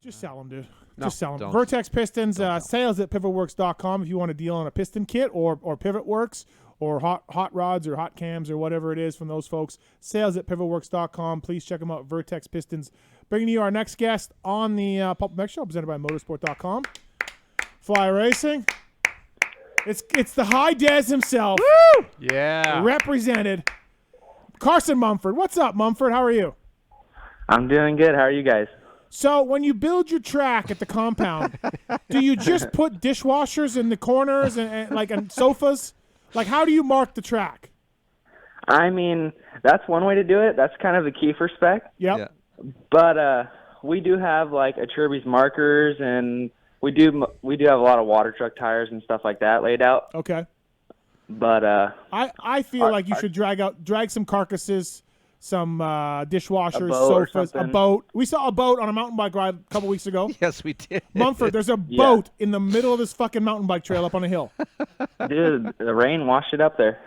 Just sell them, dude. No, Just sell them. don't. Vertex Pistons, sales at pivotworks.com if you want to deal on a piston kit or PivotWorks or hot rods or hot cams or whatever it is from those folks. Sales at pivotworks.com. Please check them out. Vertex Pistons. Bringing you our next guest on the Pulp Mech Show, presented by motorsport.com. Fly Racing. It's the high Des himself. Woo! Yeah. Represented. Carson Mumford. What's up, Mumford? How are you? I'm doing good. How are you guys? So when you build your track at the compound, do you just put dishwashers in the corners and sofas? Like, how do you mark the track? I mean, that's one way to do it. That's kind of the key for spec. Yep. Yeah. But we do have like Achirby's markers, and we do have a lot of water truck tires and stuff like that laid out. Okay. But I feel like you should drag some carcasses, some dishwashers, sofas, a boat. We saw a boat on a mountain bike ride a couple weeks ago. Yes, we did. Mumford, there's a boat in the middle of this fucking mountain bike trail up on a hill. dude, the rain washed it up there.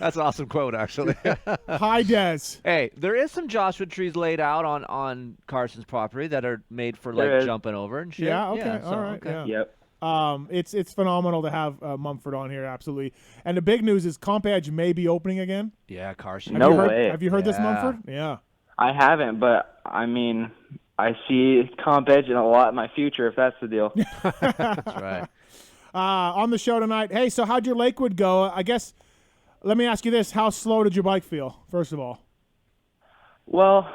That's an awesome quote, actually. Hi, Des. Hey, there is some Joshua trees laid out on Carson's property that are made for like jumping over and shit. Yeah, okay, so, all right. okay. Yeah. Yep. It's phenomenal to have Mumford on here, absolutely. And the big news is Comp Edge may be opening again. Yeah, Carson. No way. Have you heard this, Yeah. Mumford? Yeah. I haven't, but I mean, I see Comp Edge in a lot in my future if that's the deal. That's right. On the show tonight, hey, so how'd your Lakewood go? I guess, let me ask you this. How slow did your bike feel, first of all? Well,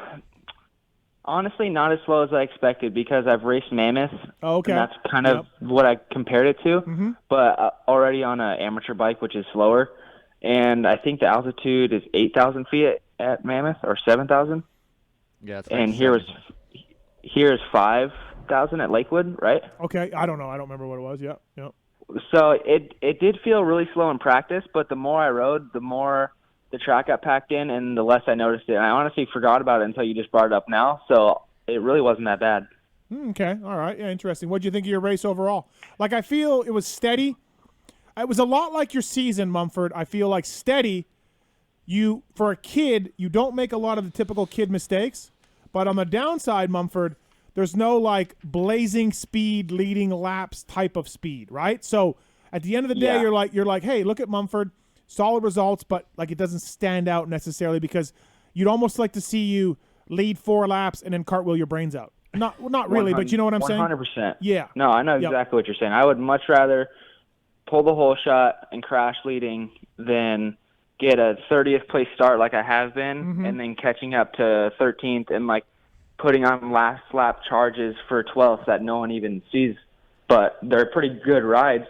honestly, not as slow as I expected because I've raced Mammoth. Oh, okay. And that's kind of what I compared it to. Mm-hmm. But already on an amateur bike, which is slower. And I think the altitude is 8,000 feet at Mammoth or 7,000. Yeah, it's like And here is 5,000 at Lakewood, right? Okay, I don't know. I don't remember what it was. Yep. So it did feel really slow in practice, but the more I rode, the more the track got packed in and the less I noticed it. And I honestly forgot about it until you just brought it up now, so it really wasn't that bad. Okay, all right. Yeah, interesting. What did you think of your race overall? Like, I feel it was steady. It was a lot like your season, Mumford. I feel like steady. For a kid, you don't make a lot of the typical kid mistakes. But on the downside, Mumford, there's no, like, blazing speed, leading laps type of speed, right? So at the end of the day, you're like, hey, look at Mumford. Solid results, but like it doesn't stand out necessarily because you'd almost like to see you lead 4 laps and then cartwheel your brains out. Not really, but you know what I'm saying? 100%. Yeah. No, I know exactly what you're saying. I would much rather pull the whole shot and crash leading than get a 30th place start like I have been and then catching up to 13th and like putting on last lap charges for 12th that no one even sees. But they're pretty good rides,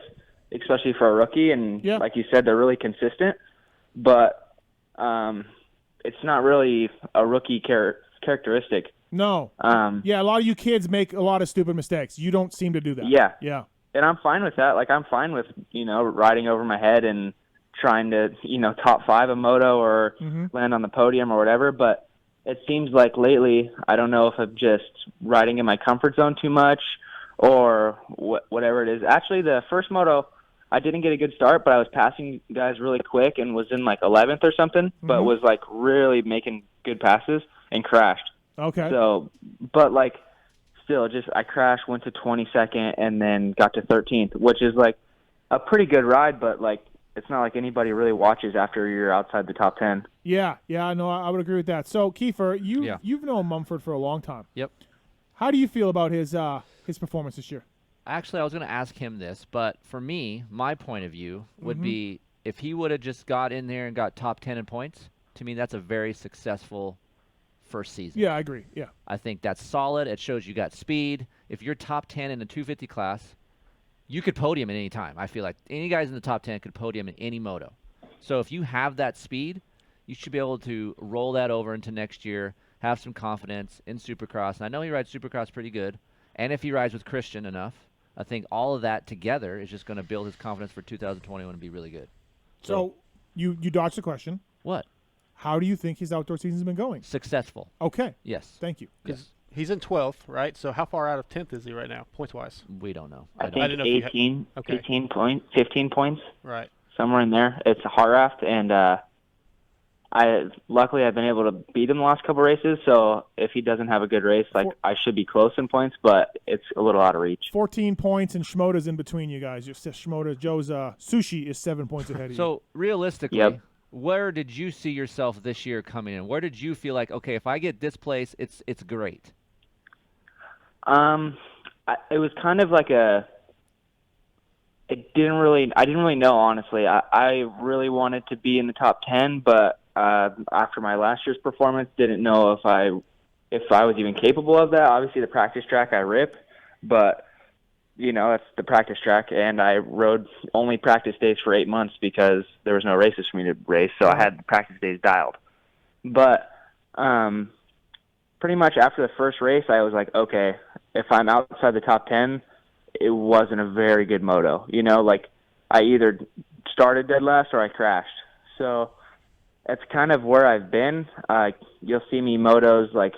especially for a rookie, and like you said, they're really consistent. But it's not really a rookie characteristic. No. A lot of you kids make a lot of stupid mistakes. You don't seem to do that. Yeah. And I'm fine with that. Like, I'm fine with, riding over my head and trying to, top 5 a moto or land on the podium or whatever. But it seems like lately, I don't know if I'm just riding in my comfort zone too much or whatever it is. Actually, the first moto, I didn't get a good start, but I was passing guys really quick and was in like 11th or something, but was like really making good passes and crashed. Okay. So, but like still just I crashed, went to 22nd and then got to 13th, which is like a pretty good ride, but like it's not like anybody really watches after you're outside the top 10. Yeah, no, I would agree with that. So, Kiefer, you've known Mumford for a long time. Yep. How do you feel about his performance this year? Actually, I was going to ask him this, but for me, my point of view would be if he would have just got in there and got top 10 in points, to me that's a very successful first season. Yeah, I agree. Yeah. I think that's solid. It shows you got speed. If you're top 10 in the 250 class, you could podium at any time. I feel like any guys in the top 10 could podium in any moto. So if you have that speed, you should be able to roll that over into next year, have some confidence in Supercross. And I know he rides Supercross pretty good. And if he rides with Christian enough, I think all of that together is just going to build his confidence for 2021 and be really good. So you dodged the question. What? How do you think his outdoor season's been going? Successful. Okay. Yes. Thank you. Because he's in 12th, right? So how far out of 10th is he right now, points-wise? We don't know. I think didn't know if 18, okay. 18 points, 15 points. Right. Somewhere in there. It's a hot raft, and luckily I've been able to beat him the last couple races. So if he doesn't have a good race, like I should be close in points, but it's a little out of reach. 14 points and Schmoda's in between you guys. Joe's Sushi is 7 points ahead of you. So realistically, Yep. where did you see yourself this year coming in? Where did you feel like, okay, if I get this place, it's great? It was kind of like I didn't really know, honestly. I really wanted to be in the top 10, but after my last year's performance, didn't know if I was even capable of that. Obviously, the practice track I rip, but that's the practice track, and I rode only practice days for 8 months because there was no races for me to race, so I had the practice days dialed. But pretty much after the first race, I was like, okay, if I'm outside the top 10, it wasn't a very good moto. Like I either started dead last or I crashed. So that's kind of where I've been. You'll see me motos like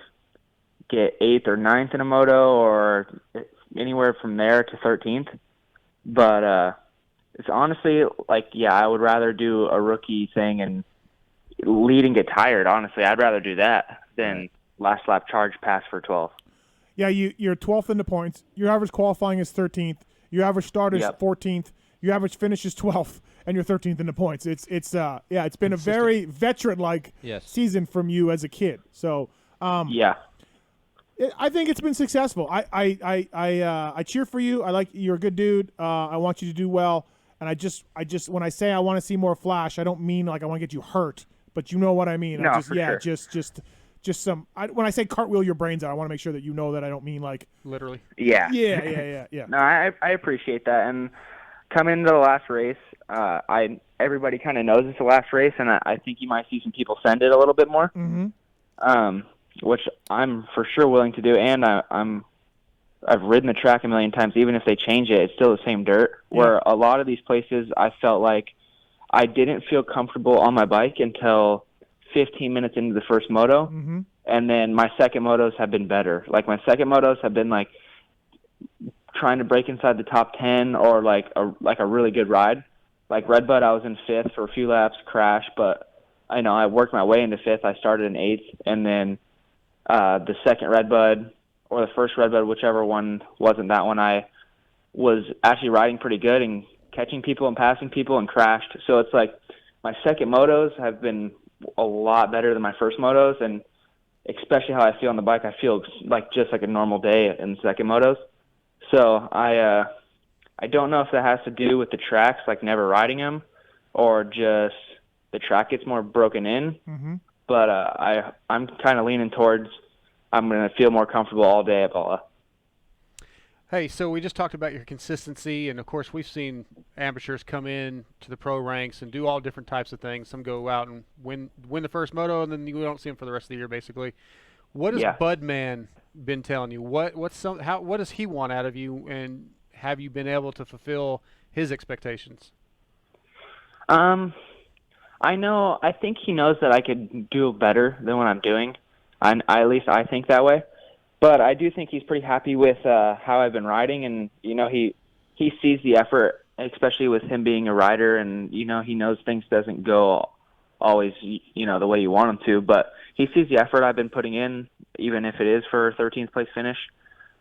get 8th or 9th in a moto or anywhere from there to 13th. But it's honestly like, yeah, I would rather do a rookie thing and lead and get tired. Honestly, I'd rather do that than last lap charge pass for 12th. Yeah, you're 12th in the points. Your average qualifying is 13th. Your average start is 14th. Your average finish is 12th, and you're 13th in the points. It's been a very veteran-like season from you as a kid. So I think it's been successful. I cheer for you. You're a good dude. I want you to do well. And I just when I say I want to see more flash, I don't mean like I want to get you hurt, but you know what I mean. No, for sure. Just some. When I say cartwheel your brains out, I want to make sure that you know that I don't mean like literally. Yeah. Yeah. No, I appreciate that. And coming into the last race, everybody kind of knows it's the last race, and I think you might see some people send it a little bit more. Mm-hmm. Which I'm for sure willing to do. And I've ridden the track a million times. Even if they change it, it's still the same dirt. Yeah. Where a lot of these places, I felt like I didn't feel comfortable on my bike until 15 minutes into the first moto, and then my second motos have been better. Like my second motos have been like trying to break inside the top 10 or like a really good ride. Like Redbud, I was in 5th for a few laps, crashed, but I worked my way into 5th. I started in 8th, and then the second Redbud or the first Redbud, whichever one wasn't that one, I was actually riding pretty good and catching people and passing people and crashed. So it's like my second motos have been a lot better than my first motos, and especially how I feel on the bike, I feel like just like a normal day in second motos. So I don't know if that has to do with the tracks, like never riding them, or just the track gets more broken in. But I'm kind of leaning towards I'm going to feel more comfortable all day at Bala. Hey, so we just talked about your consistency, and of course we've seen amateurs come in to the pro ranks and do all different types of things. Some go out and win the first moto, and then you don't see them for the rest of the year, basically. What has Budman been telling you? What does he want out of you, and have you been able to fulfill his expectations? I think he knows that I could do better than what I'm doing. At least I think that way. But I do think he's pretty happy with how I've been riding, and he sees the effort, especially with him being a rider, and he knows things doesn't go always the way you want them to, but he sees the effort I've been putting in, even if it is for a 13th place finish,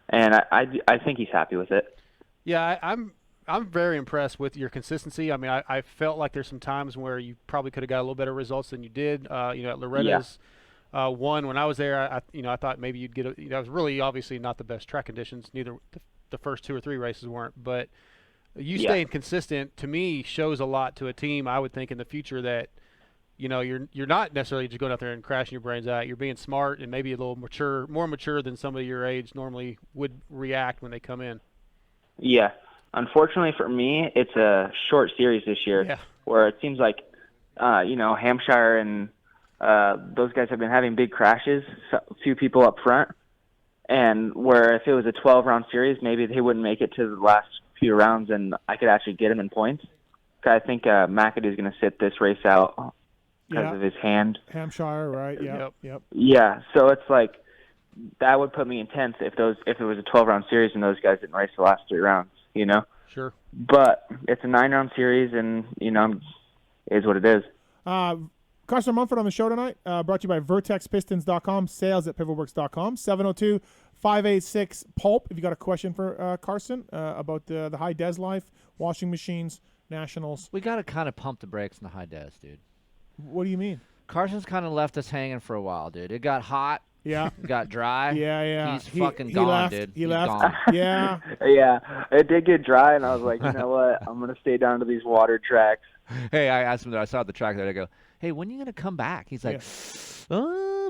and I think he's happy with it. Yeah, I'm very impressed with your consistency. I mean, I felt like there's some times where you probably could have got a little better results than you did. At Loretta's. One, when I was there, I thought maybe you'd get that was really obviously not the best track conditions. Neither the first 2 or 3 races weren't, but you staying consistent to me shows a lot to a team. I would think in the future that you're not necessarily just going out there and crashing your brains out. You're being smart and maybe a little more mature than somebody your age normally would react when they come in. Yeah, unfortunately for me, it's a short series this year, where it seems like Hampshire and those guys have been having big crashes, a few people up front, and where if it was a 12-round series, maybe they wouldn't make it to the last few rounds, and I could actually get them in points. I think McAdoo's going to sit this race out because of his hand. Hampshire, right? Yep. Yeah, so it's like that would put me in 10th if it was a 12-round series and those guys didn't race the last 3 rounds, Sure. But it's a 9-round series, and is what it is. Carson Mumford on the show tonight, brought to you by VertexPistons.com, sales@pivotworks.com, 702-586-PULP. If you got a question for Carson about the high des life, washing machines, Nationals. We got to kind of pump the brakes in the high des, dude. What do you mean? Carson's kind of left us hanging for a while, dude. It got hot. Yeah. It got dry. Yeah. He's fucking gone, left. dude. He He's left. gone. Yeah. Yeah, it did get dry, and I was like, you know what? I'm gonna stay down to these water tracks. Hey, I asked him. I saw the track there. I go, hey, when are you gonna come back? He's like,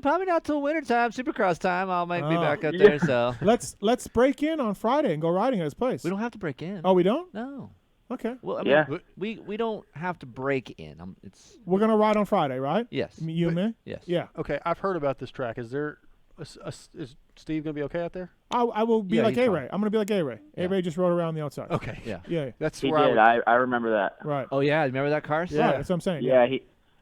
probably not till winter time, Supercross time. I'll might be back up there. So let's break in on Friday and go riding at his place. we don't have to break in. Oh, we don't? No. Okay. Well, I mean, we don't have to break in. We're gonna ride on Friday, right? Yes. You and me? Yes. Yeah. Okay, I've heard about this track. Is Steve gonna be okay out there? I will be Yeah, like he's A-Ray. I'm gonna be like A-Ray. Yeah. A-Ray just rode around the outside. Okay. Yeah. Yeah. That's He where did. I remember that. Right. Oh yeah, remember that, Carson? Yeah. That's what I'm saying. Yeah,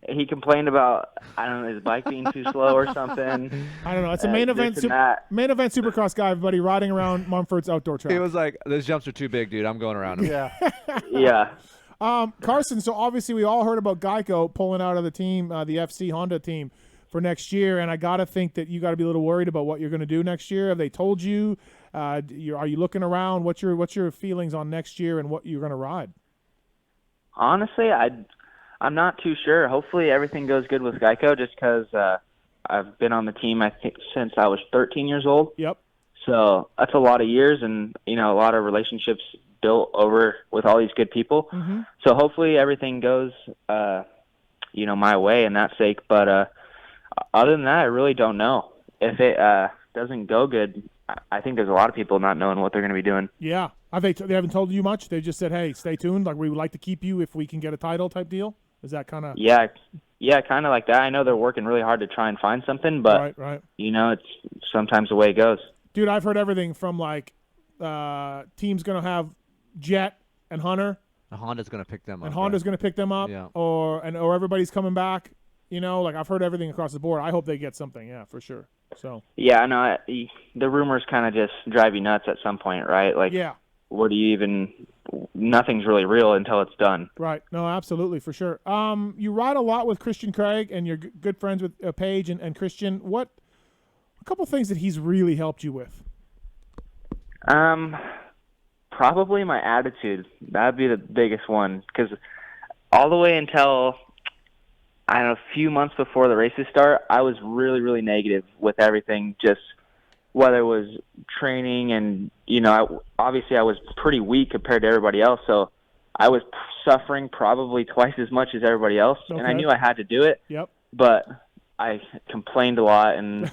he complained about, I don't know, his bike being too slow or something. I don't know. It's a main event. This and that. Main event Supercross guy, everybody riding around Mumford's outdoor track. He was like, "Those jumps are too big, dude. I'm going around them." Yeah. Yeah. Carson, so obviously we all heard about Geico pulling out of the team, the FC Honda team for next year, and I got to think that you got to be a little worried about what you're going to do next year. Have they told you? Are you looking around? What's your feelings on next year and what you're going to ride? Honestly, I'm not too sure. Hopefully everything goes good with Geico just because I've been on the team, I think, since I was 13 years old. Yep. So that's a lot of years and, a lot of relationships built over with all these good people. Mm-hmm. So hopefully everything goes, my way in that sake. But other than that, I really don't know. If it doesn't go good, I think there's a lot of people not knowing what they're going to be doing. Yeah. They haven't told you much? They just said, hey, stay tuned. Like, we would like to keep you if we can get a title type deal? Is that kind of... Yeah, kind of like that. I know they're working really hard to try and find something, but, right. It's sometimes the way it goes. Dude, I've heard everything from, teams going to have Jet and Hunter. And Honda's gonna pick them up. And Honda's going to pick them up. Yeah. Or everybody's coming back. I've heard everything across the board. I hope they get something, yeah, for sure. So... Yeah, I know. The rumors kind of just drive you nuts at some point, right? Like, yeah. What do you even... Nothing's really real until it's done. Right. No, absolutely, for sure. You ride a lot with Christian Craig, and you're good friends with Paige and Christian. What... A couple things that he's really helped you with? Probably my attitude. That'd be the biggest one. Because all the way until, a few months before the races start, I was really, really negative with everything. Just whether it was training and, obviously I was pretty weak compared to everybody else. So I was suffering probably twice as much as everybody else. Okay. And I knew I had to do it. Yep. But I complained a lot, and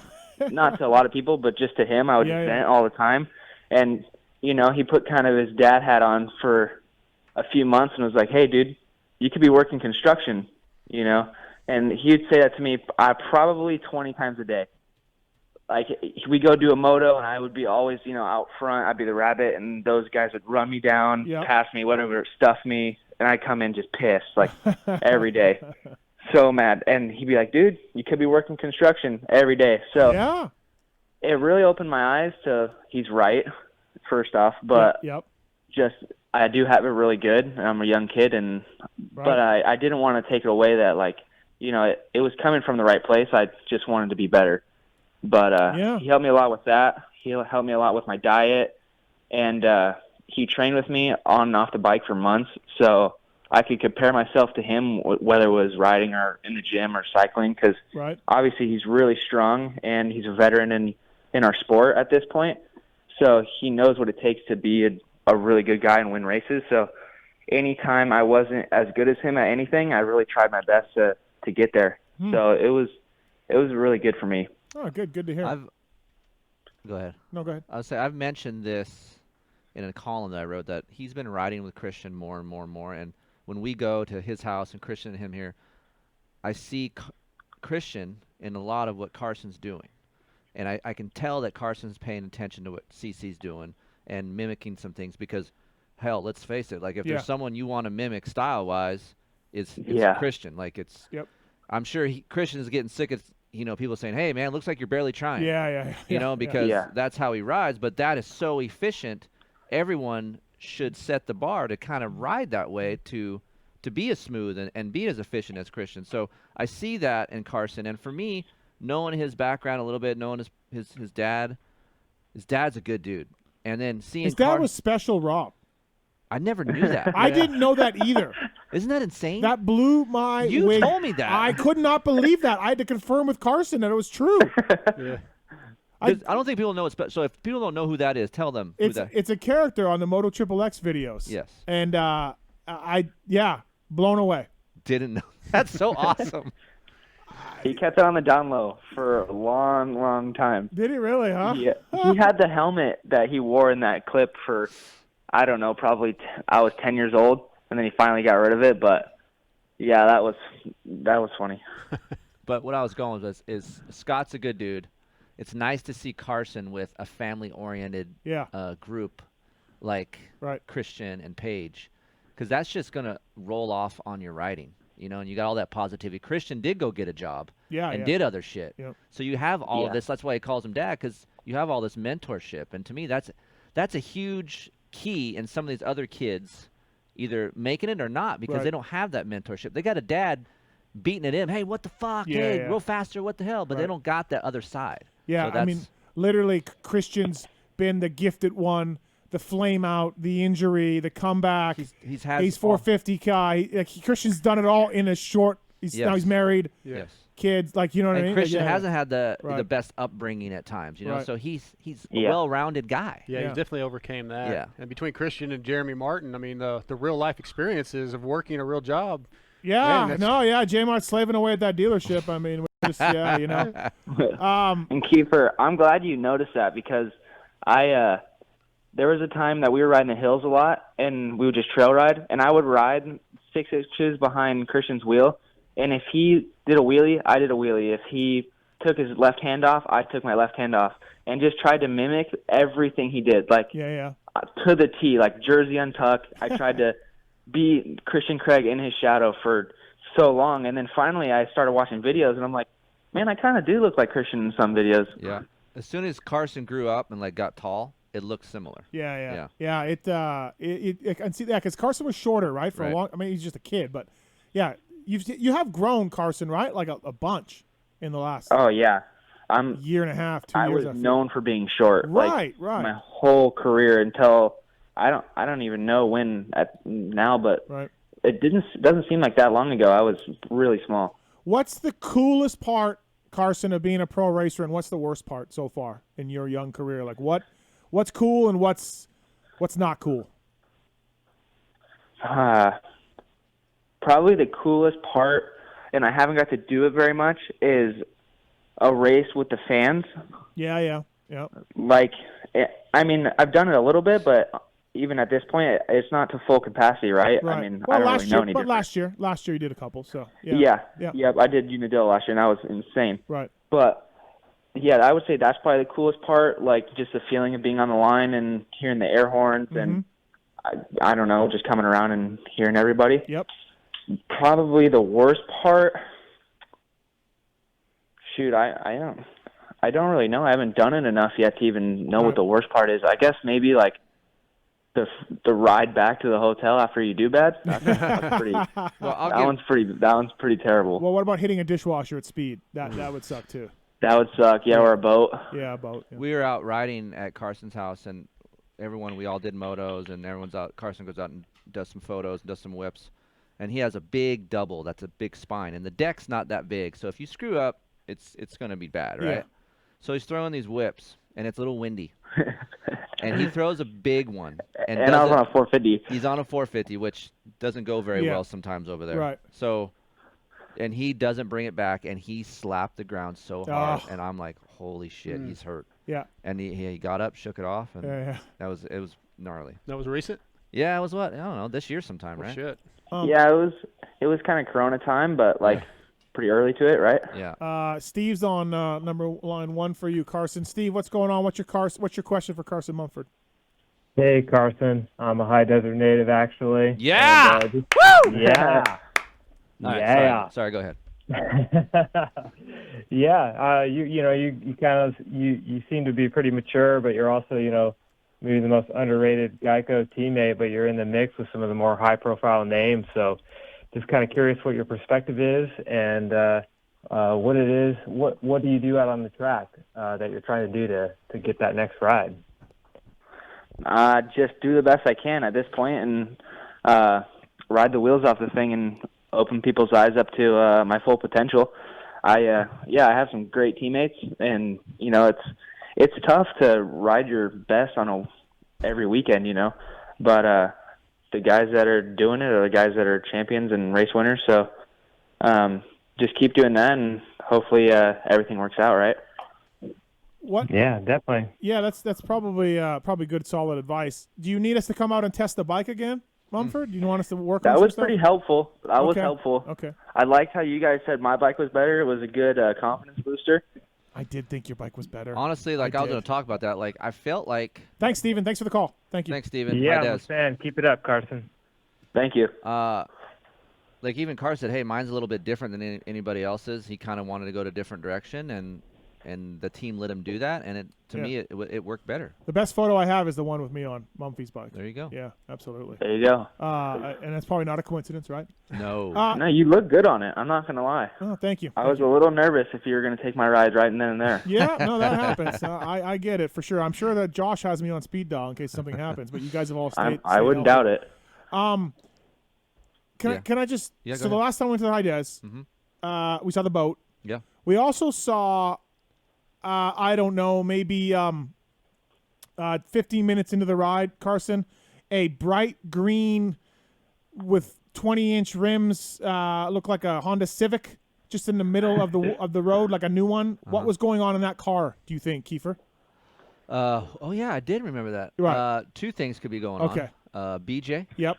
not to a lot of people, but just to him. I would vent all the time. And, he put kind of his dad hat on for a few months and was like, hey, dude, you could be working construction, And he would say that to me probably 20 times a day. Like, we go do a moto, and I would be always, out front. I'd be the rabbit, and those guys would run me down, pass me, whatever, stuff me, and I'd come in just pissed, like, every day. So mad. And he'd be like, dude, you could be working construction every day. So it really opened my eyes to he's right, first off, but just I do have it really good, and I'm a young kid, but I didn't want to take it away that, it was coming from the right place. I just wanted to be better. But he helped me a lot with that. He helped me a lot with my diet, and he trained with me on and off the bike for months, so I could compare myself to him, whether it was riding or in the gym or cycling, because obviously he's really strong, and he's a veteran in our sport at this point, so he knows what it takes to be a really good guy and win races. So anytime I wasn't as good as him at anything, I really tried my best to get there. So it was really good for me. Oh, good to hear. Go ahead. No, go ahead. I'll say I've mentioned this in a column that I wrote, that he's been riding with Christian more and more and more. And when we go to his house and Christian and him here, I see Christian in a lot of what Carson's doing. And I can tell that Carson's paying attention to what CC's doing and mimicking some things, because, hell, let's face it, like, if there's someone you want to mimic style-wise, it's Christian. Like, it's I'm sure Christian is getting sick of people saying, hey, man, looks like you're barely trying. Because that's how he rides. But that is so efficient. Everyone should set the bar to kind of ride that way to to be as smooth and be as efficient as Christian. So I see that in Carson. And for me, knowing his background a little bit, knowing his dad's a good dude. And then seeing His dad was Special Rob. I never knew that. I didn't know that either. Isn't that insane? That blew my You wig. told me that. I could not believe that. I had to confirm with Carson that it was true. Yeah. I don't think people know it's so if people don't know who that is, tell them who that. It's a character on the Moto Triple X videos. Yes. And blown away. Didn't know. That's so awesome. He kept it on the down low for a long, long time. Did he really, huh? Yeah. He had the helmet that he wore in that clip for, I don't know, probably I was 10 years old, and then he finally got rid of it. But yeah, that was funny. But what I was going with is Scott's a good dude. It's nice to see Carson with a family-oriented group like Christian and Paige, because that's just gonna roll off on your riding. And you got all that positivity. Christian did go get a job and did other shit. Yep. So you have all of this. That's why he calls him dad, because you have all this mentorship. And to me, that's a huge key in some of these other kids either making it or not, because they don't have that mentorship. They got a dad beating at him. Hey, what the fuck? Hey, real faster. What the hell? But they don't got that other side. Yeah, So I mean, literally, Christian's been the gifted one, the flame out, the injury, the comeback. He's 450 guy. Christian's done it all in a short. Now he's married. Yes. Kids, you know what I mean? Christian hasn't had the best upbringing at times, so he's a well-rounded guy. Yeah, he definitely overcame that. Yeah. And between Christian and Jeremy Martin, I mean, the real life experiences of working a real job. Yeah, J-Mart's slaving away at that dealership. I mean, just, And Kiefer, I'm glad you noticed that, because there was a time that we were riding the hills a lot, and we would just trail ride, and I would ride 6 inches behind Christian's wheel, and if he did a wheelie, I did a wheelie. If he took his left hand off, I took my left hand off, and just tried to mimic everything he did, to the T, like jersey untucked. I tried to be Christian Craig in his shadow for so long, and then finally I started watching videos, and I'm like, man, I kind of do look like Christian in some videos. Yeah. As soon as Carson grew up and got tall, it looked similar. Yeah. It I can see that, because Carson was shorter, right? For a long. I mean, he's just a kid, but yeah, you have grown, Carson, right? Like a bunch in the last. Oh yeah, year and a half, 2 years. I was known for being short. Right. My whole career until I don't even know when now, but it doesn't seem like that long ago. I was really small. What's the coolest part, Carson, of being a pro racer, and what's the worst part so far in your young career? Like what's cool and what's not cool? Probably the coolest part, and I haven't got to do it very much, is a race with the fans. Yeah. I mean, I've done it a little bit, but even at this point, it's not to full capacity, right? I mean, I don't really know any different. Last year you did a couple, so yeah. I did Unadilla last year, and that was insane. Right. But yeah, I would say that's probably the coolest part, just the feeling of being on the line and hearing the air horns, and I don't know, just coming around and hearing everybody. Yep. Probably the worst part. Shoot, I don't really know. I haven't done it enough yet to even know what the worst part is. I guess maybe the ride back to the hotel after you do bad. That's pretty. That one's pretty terrible. Well, what about hitting a dishwasher at speed? That would suck too. That would suck. Yeah, or a boat. Yeah, a boat. Yeah. We were out riding at Carson's house, and we all did motos, and everyone's out. Carson goes out and does some photos, does some whips, and he has a big double. That's a big spine, and the deck's not that big, so if you screw up, it's going to be bad, right? Yeah. So he's throwing these whips, and it's a little windy. And he throws a big one. And I was on a 450. He's on a 450, which doesn't go very well sometimes over there. Right. So, and he doesn't bring it back, and he slapped the ground so hard, and I'm like, holy shit, he's hurt. Yeah. And he got up, shook it off, and it was gnarly. That was recent? Yeah, it was I don't know, this year sometime, right? Shit. Yeah, it was kind of Corona time, but pretty early to it, right? Yeah. Steve's on line one for you, Carson. Steve, what's going on? What's your question for Carson Mumford? Hey, Carson. I'm a high desert native, actually. Yeah. And, woo! Yeah. All right, yeah. Sorry, go ahead. Yeah. You seem to be pretty mature, but you're also, maybe the most underrated Geico teammate, but you're in the mix with some of the more high-profile names. So just kind of curious what your perspective is and what it is. What do you do out on the track that you're trying to do to get that next ride? Just do the best I can at this point and ride the wheels off the thing and open people's eyes up to my full potential. I have some great teammates, and it's tough to ride your best on every weekend, but the guys that are doing it are the guys that are champions and race winners. So just keep doing that, and hopefully everything works out, right? What? Yeah, definitely. Yeah, that's probably good, solid advice. Do you need us to come out and test the bike again, Mumford? Do you want us to work on That some was stuff? pretty helpful. That was Okay. helpful. Okay. I liked how you guys said my bike was better. It was a good confidence booster. I did think your bike was better. Honestly, like I was did. going to talk about that. Like I felt like. Thanks, Steven. Thanks for the call. Thank you. Thanks, Steven. Yeah, Hi, I'm Des. a fan. Keep it up, Carson. Thank you. Like even Carr said, hey, mine's a little bit different than anybody else's. He kind of wanted to go to a different direction, and the team let him do that, and to me it worked better. The best photo I have is the one with me on Mumphy's bike. There you go. Yeah, absolutely. There you go. And that's probably not a coincidence, right? No. No, you look good on it. I'm not going to lie. Oh, thank you. I was a little nervous if you were going to take my ride right then and there. Yeah, no, that happens. I get it for sure. I'm sure that Josh has me on speed dial in case something happens, but you guys have all stayed. I wouldn't doubt it. Can I just? Yeah, so go the ahead. last time we went to the High Des, we saw the boat. Yeah. We also saw, I don't know, maybe 15 minutes into the ride, Carson, a bright green with 20-inch rims, looked like a Honda Civic, just in the middle of the road, like a new one. What was going on in that car? Do you think, Kiefer? Oh yeah, I did remember that. Right. Two things could be going Okay. on. BJ. Yep.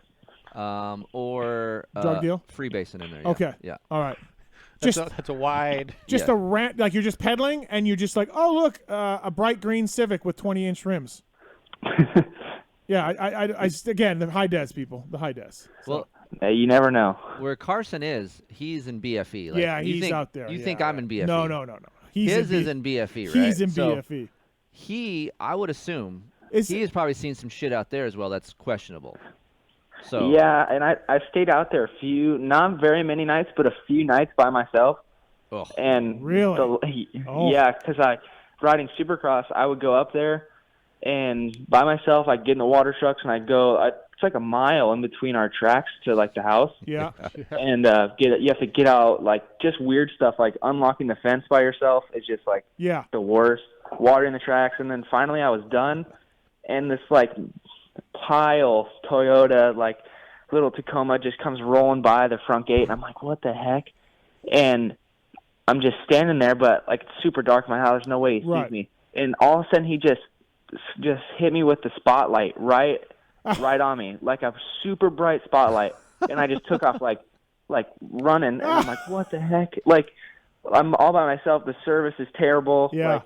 Or Drug deal? freebasing in there. Yeah. Okay. Yeah. All right. That's a wide. Just Yeah. a rant, like you're just pedaling, and you're just like, oh look, a bright green Civic with 20-inch rims. Yeah, I again, the High Des people, the High Des. So, Well, Hey, you never know. where Carson is, he's in BFE. Like, yeah, you he's think, out there. You yeah, think I'm in BFE? No. He's His in is in BFE, right? He's in So BFE. I would assume, Is- he has probably seen some shit out there as well that's questionable. So Yeah, and I stayed out there not very many nights, but a few nights by myself. Ugh. And Really? Oh. Yeah, because riding Supercross, I would go up there, and by myself, I'd get in the water trucks, and it's like a mile in between our tracks to like the house. Yeah. And you have to get out, like just weird stuff, like unlocking the fence by yourself is just like Yeah. the worst. Watering the tracks, and then finally I was done, and this like pile Toyota, like little Tacoma, just comes rolling by the front gate, and I'm like, what the heck? And I'm just standing there, but like it's super dark in my house. There's no way he sees Right. me. And all of a sudden he just hit me with the spotlight right on me, like a super bright spotlight. And I just took off like running, and I'm like, what the heck? Like I'm all by myself. The service is terrible. Yeah. Like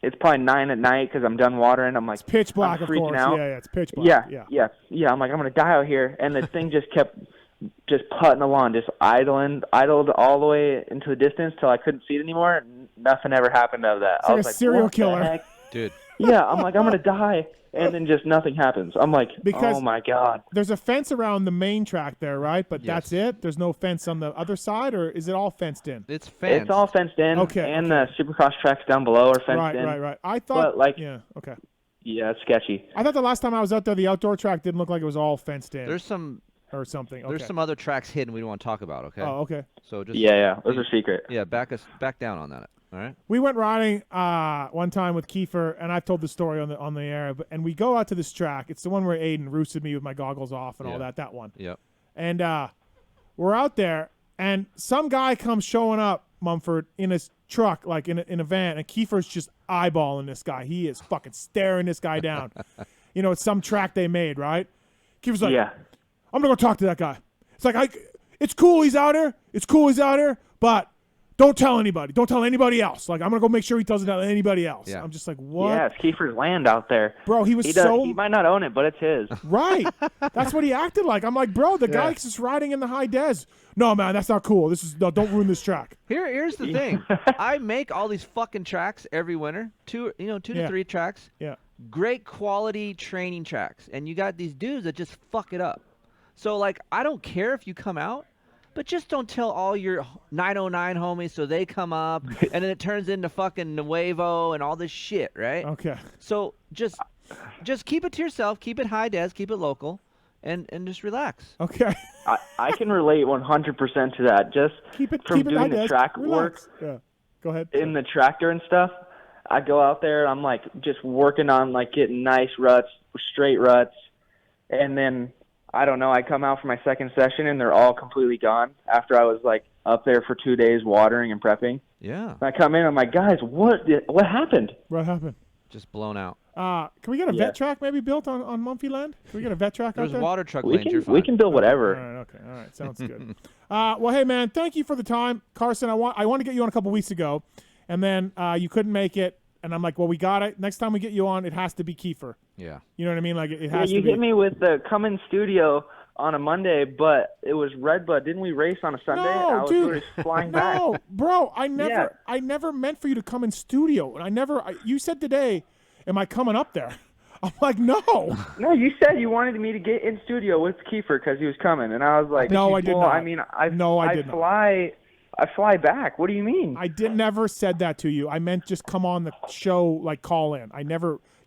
it's probably 9 at night because I'm done watering. I'm like, It's pitch black, I'm of freaking course. out. Yeah, it's pitch black. Yeah. I'm like, I'm gonna die out here, and the thing just kept just putting along, just idled all the way into the distance till I couldn't see it anymore. And nothing ever happened of that. It's I like was a like, serial what the killer. heck? dude. Yeah, I'm like, I'm gonna die, and then just nothing happens. I'm like, Because- oh my god. There's a fence around the main track there, right? But Yes. that's it? There's no fence on the other side, or is it all fenced in? It's fenced. It's all fenced in, Okay, and the Supercross tracks down below are fenced in. Right. I thought, But, like- yeah, okay. Yeah, it's sketchy. I thought the last time I was out there, the outdoor track didn't look like it was all fenced in There's some or something. Okay. there's some other tracks hidden we don't want to talk about. Okay. Oh, okay. So just Yeah, those are secret. Yeah, back down on that. All right. We went riding one time with Kiefer, and I've told the story on the air. And we go out to this track. It's the one where Aiden roosted me with my goggles off and all Yeah. that one. Yep. And we're out there, and some guy comes showing up, Mumford, in his truck, like in a van, and Kiefer's just eyeballing this guy. He is fucking staring this guy down. It's some track they made, right? Kiefer's like, Yeah. I'm gonna go talk to that guy. It's like, it's cool he's out here. It's cool he's out here, but don't tell anybody. Don't tell anybody else. Like, I'm gonna go make sure he doesn't tell anybody else. Yeah. I'm just like, what? Yeah, it's Kiefer's land out there. Bro, he was He might not own it, but it's his. right. That's what he acted like. I'm like, bro, the guy's just riding in the High Des. No, man, that's not cool. Don't ruin this track. Here's the thing. I make all these fucking tracks every winter. Two Yeah. to three tracks. Yeah. Great quality training tracks. And you got these dudes that just fuck it up. So like I don't care if you come out, But just don't tell all your 909 homies so they come up, and then it turns into fucking Nuevo and all this shit, right? Okay. So just keep it to yourself, keep it high des, keep it local, and just relax. Okay. I can relate 100% to that. Just keep it from keep it high doing the des. track Relax. work Yeah. Go ahead. in the tractor and stuff. I go out there, I'm like just working on like getting nice ruts, straight ruts, and then I don't know, I come out for my second session and they're all completely gone after I was like up there for 2 days watering and prepping. Yeah. And I come in, I'm like, guys, what happened? What happened? Just blown out. Can we get a vet track maybe built on Mumphy land? Can we get a vet track out There's there? water truck We lanes. You're can, we fine. can build whatever. All right, okay. All right. Sounds good. Well, hey, man, thank you for the time. Carson, I want to get you on a couple weeks ago, and then you couldn't make it. And I'm like, well, we got it. Next time we get you on, it has to be Kiefer. Yeah. You know what I mean? Like, it Yeah, has you to be. hit me with the come in studio on a Monday, but it was Redbud. Didn't we race on a Sunday? No, I was dude. literally flying back. No, bro, I Yeah. never meant for you to come in studio. And you said today, am I coming up there? I'm like, no. No, you said you wanted me to get in studio with Kiefer because he was coming, and I was like, No, I did well, not. I mean, I did not. I fly back. What do you mean? Never said that to you. I meant just come on the show, like call in.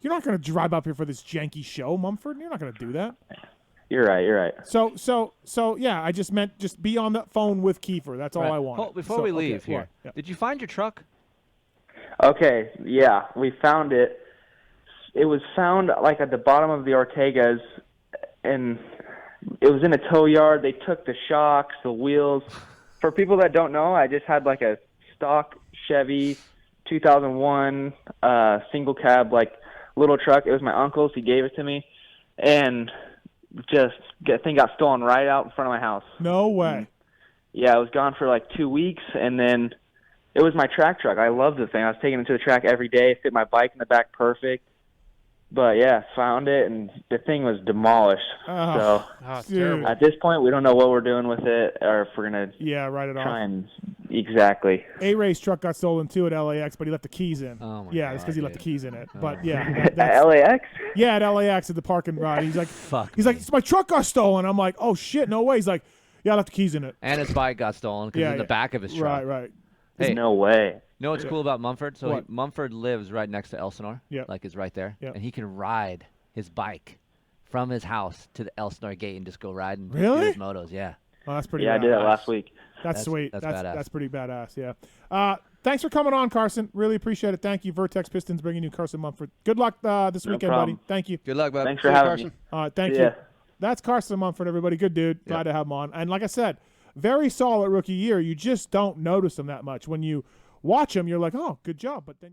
You're not going to drive up here for this janky show, Mumford. You're not going to do that. You're right. So yeah, I just meant just be on the phone with Kiefer. That's all I want. Oh, before we leave here, what? Yeah. did you find your truck? Okay, yeah, we found it. It was found like at the bottom of the Ortegas, and it was in a tow yard. They took the shocks, the wheels. For people that don't know, I just had like a stock Chevy 2001 single cab, like little truck. It was my uncle's. He gave it to me, and the thing got stolen right out in front of my house. No way. Yeah, it was gone for like 2 weeks, and then it was my track truck. I loved the thing. I was taking it to the track every day. It fit my bike in the back perfect. But yeah, found it, and the thing was demolished. So it's terrible. at this point, we don't know what we're doing with it, or if we're gonna write it off. try and exactly. A-Ray's truck got stolen too at LAX, but he left the keys in. Oh my yeah, it's because he God, left the dude. keys in it. But Oh. yeah, At LAX. yeah, at LAX at the parking lot. He's like, Fuck. he's like, my truck got stolen. I'm like, oh shit, no way. He's like, yeah, I left the keys in it. And his bike got stolen because in the back of his truck. Right. Hey, No way. you know what's cool about Mumford? So What? Mumford lives right next to Elsinore. Yeah. Like is right there. Yeah. And he can ride his bike from his house to the Elsinore gate and just go riding Really? do his motos. Yeah. Oh, that's pretty. Yeah, I badass. did that last week. That's sweet. that's badass. That's pretty badass. Yeah. Thanks for coming on, Carson. Really appreciate it. Thank you, Vertex Pistons, bringing you Carson Mumford. Good luck this weekend, buddy. problem. Thank you. Good luck, bud. Thanks for See you, having Carson. me. Thank See you. ya. That's Carson Mumford, everybody. Good dude. Glad to have him on. And like I said, very solid rookie year. You just don't notice him that much. When you watch him, you're like, oh, good job. But then